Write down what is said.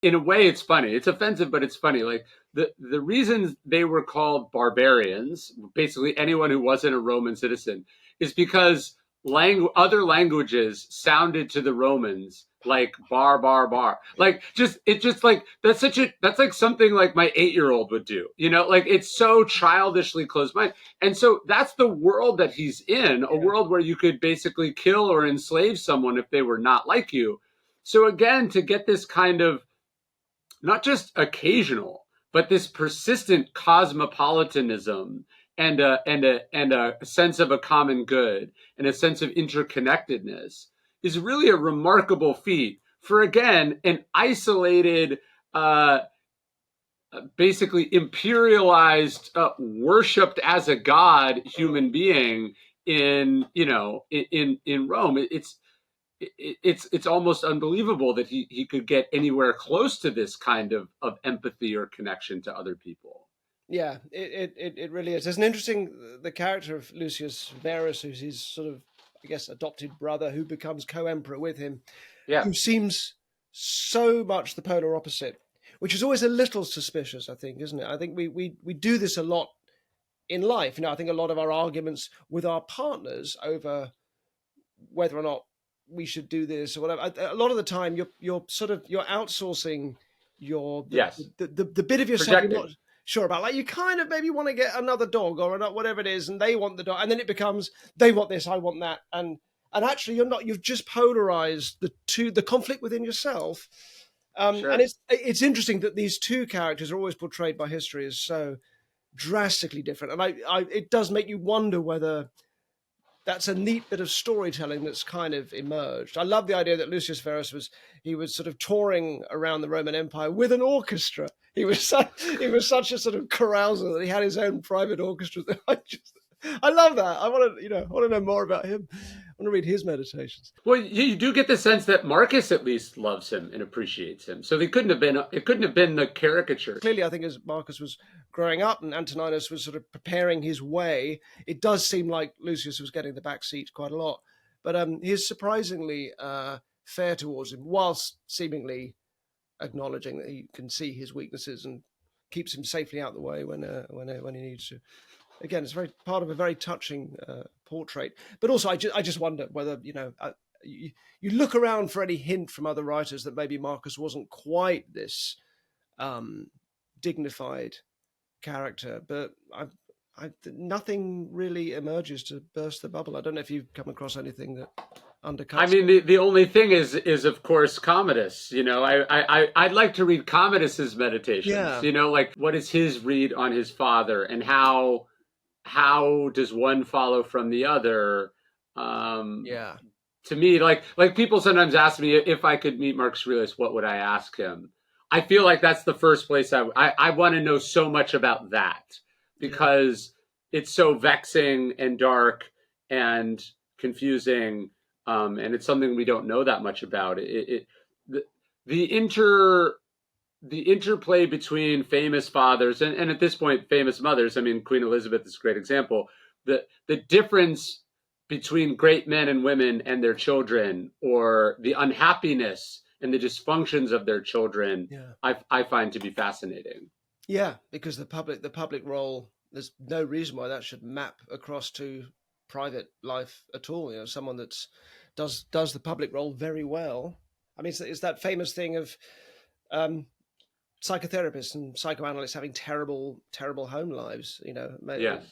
in a way, it's funny. It's offensive, but it's funny. Like the reason they were called barbarians, basically anyone who wasn't a Roman citizen, is because other languages sounded to the Romans like bar bar bar. Like just it just like that's like something like my 8-year-old would do. You know, like it's so childishly close minded. And so that's the world that he's in, a Yeah. world where you could basically kill or enslave someone if they were not like you. So again, to get this kind of not just occasional, but this persistent cosmopolitanism and a sense of a common good and a sense of interconnectedness is really a remarkable feat for again an isolated, uh, basically imperialized, worshipped as a god human being in in Rome. It's almost unbelievable that he could get anywhere close to this kind of empathy or connection to other people. Yeah, it really is. There's an interesting the character of Lucius Verus, who's his sort of, I guess, adopted brother, who becomes co-emperor with him, Yeah, who seems so much the polar opposite, which is always a little suspicious, I think, isn't it? I think we do this a lot in life. You know, I think a lot of our arguments with our partners over whether or not we should do this or whatever. A lot of the time, you're sort of you're outsourcing your yes, the bit of yourself you're not projecting. sure about. Like you kind of maybe want to get another dog or whatever it is, and they want the dog, and then it becomes they want this, I want that, and actually you're not. You've just polarized the conflict within yourself. And Sure. it's interesting that these two characters are always portrayed by history as so drastically different, and it does make you wonder whether that's a neat bit of storytelling that's kind of emerged. I love the idea that Lucius Verus was sort of touring around the Roman Empire with an orchestra. He was such a sort of carouser that he had his own private orchestra. I love that. I want to know more about him. I want to read his meditations. Well, you do get the sense that Marcus at least loves him and appreciates him. So they couldn't have been. It couldn't have been the caricature. Clearly, I think as Marcus was growing up and Antoninus was sort of preparing his way, it does seem like Lucius was getting the back seat quite a lot. But he is surprisingly fair towards him, whilst seemingly acknowledging that he can see his weaknesses and keeps him safely out of the way when he needs to. Again, it's very part of a very touching portrait. But also, I just wonder whether you look around for any hint from other writers that maybe Marcus wasn't quite this dignified character, but nothing really emerges to burst the bubble. I don't know if you've come across anything that I undercuts mean, it. the only thing is of course Commodus. You know, I'd like to read Commodus's meditations. Yeah, You know, like what is his read on his father and how does one follow from the other? Um, yeah, to me, like people sometimes ask me if I could meet Marcus Aurelius, what would I ask him? I feel like that's the first place I want to know so much about that yeah. because it's so vexing and dark and confusing, and it's something we don't know that much about. The, the inter the interplay between famous fathers and at this point famous mothers. I mean, Queen Elizabeth is a great example. The difference between great men and women and their children, or the unhappiness and the dysfunctions of their children, Yeah. I find to be fascinating. Yeah, because the public role, there's no reason why that should map across to private life at all. You know, someone that's does the public role very well. I mean, it's that famous thing of um, psychotherapists and psychoanalysts having terrible home lives. You know, Yes.